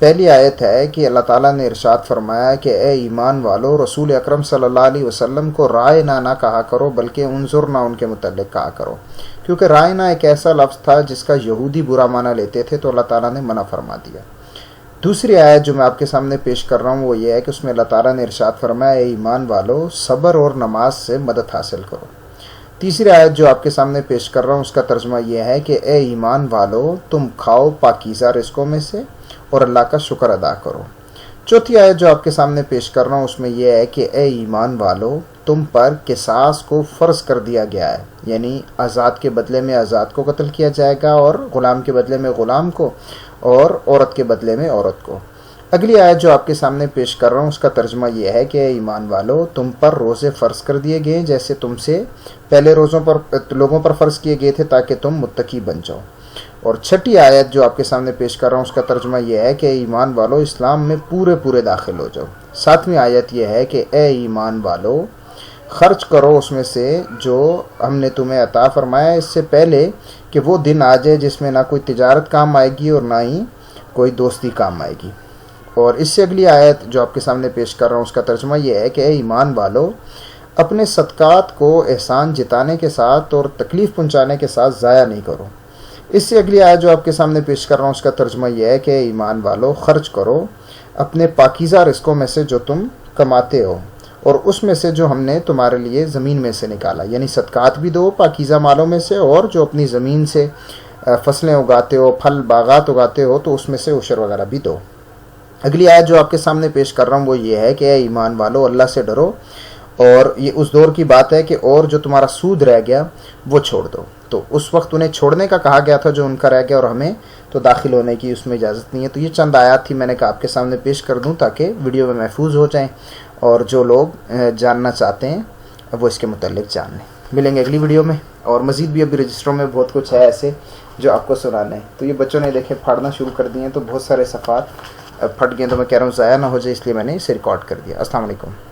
پہلی آیت ہے کہ اللہ تعالیٰ نے ارشاد فرمایا کہ اے ایمان والو، رسول اکرم صلی اللہ علیہ وسلم کو رائنا نہ کہا کرو بلکہ انظرنا ان کے متعلق کہا کرو، کیونکہ رائنا ایک ایسا لفظ تھا جس کا یہودی برا معنی لیتے تھے، تو اللہ تعالیٰ نے منع فرما دیا۔ دوسری آیت جو میں آپ کے سامنے پیش کر رہا ہوں وہ یہ ہے کہ اس میں اللہ تعالیٰ نے ارشاد فرمایا اے ایمان والو، صبر اور نماز سے مدد حاصل کرو۔ تیسری آیت جو آپ کے سامنے پیش کر رہا ہوں اس کا ترجمہ یہ ہے کہ اے ایمان والو، تم کھاؤ پاکیزہ رزقوں میں سے اور اللہ کا شکر ادا کرو۔ چوتھی آیت جو آپ کے سامنے پیش کر رہا ہوں اس میں یہ ہے کہ اے ایمان والو، تم پر قصاص کو فرض کر دیا گیا ہے، یعنی آزاد کے بدلے میں آزاد کو قتل کیا جائے گا، اور غلام کے بدلے میں غلام کو، اور عورت کے بدلے میں عورت کو۔ اگلی آیت جو آپ کے سامنے پیش کر رہا ہوں اس کا ترجمہ یہ ہے کہ اے ایمان والو، تم پر روزے فرض کر دیے گئے جیسے تم سے پہلے لوگوں پر فرض کیے گئے تھے تاکہ تم متقی بن جاؤ۔ اور چھٹی آیت جو آپ کے سامنے پیش کر رہا ہوں اس کا ترجمہ یہ ہے کہ اے ایمان والو، اسلام میں پورے داخل ہو جاؤ۔ ساتویں آیت یہ ہے کہ اے ایمان والو، خرچ کرو اس میں سے جو ہم نے تمہیں عطا فرمایا اس سے پہلے کہ وہ دن آ جائے جس میں نہ کوئی تجارت کام آئے گی اور نہ ہی کوئی دوستی کام آئے گی۔ اور اس سے اگلی آیت جو آپ کے سامنے پیش کر رہا ہوں اس کا ترجمہ یہ ہے کہ اے ایمان والو، اپنے صدقات کو احسان جتانے کے ساتھ اور تکلیف پہنچانے کے ساتھ ضائع نہیں کرو۔ اس سے اگلی آیت جو آپ کے سامنے پیش کر رہا ہوں اس کا ترجمہ یہ ہے کہ اے ایمان والو، خرچ کرو اپنے پاکیزہ رزقوں میں سے جو تم کماتے ہو، اور اس میں سے جو ہم نے تمہارے لیے زمین میں سے نکالا، یعنی صدقات بھی دو پاکیزہ مالوں میں سے، اور جو اپنی زمین سے فصلیں اگاتے ہو، پھل باغات اگاتے ہو تو اس میں سے عشر وغیرہ بھی دو۔ اگلی آیت جو آپ کے سامنے پیش کر رہا ہوں وہ یہ ہے کہ اے ایمان والو، اللہ سے ڈرو، اور یہ اس دور کی بات ہے کہ اور جو تمہارا سود رہ گیا وہ چھوڑ دو۔ تو اس وقت انہیں چھوڑنے کا کہا گیا تھا جو ان کا رہ گیا، اور ہمیں تو داخل ہونے کی اس میں اجازت نہیں ہے۔ تو یہ چند آیات تھی، میں نے کہا آپ کے سامنے پیش کر دوں تاکہ ویڈیو میں محفوظ ہو جائیں، اور جو لوگ جاننا چاہتے ہیں وہ اس کے متعلق جان لیں۔ ملیں گے اگلی ویڈیو میں، اور مزید بھی ابھی رجسٹروں میں بہت کچھ ہے ایسے جو آپ کو سنانے ہیں۔ تو یہ بچوں نے دیکھیں پھاڑنا شروع کر دیے ہیں، تو بہت سارے صفحات پھٹ گئے، تو میں کہہ رہا ہوں ضائع نہ ہو جائے، اس لیے میں نے اسے ریکارڈ کر دیا۔ السلام علیکم۔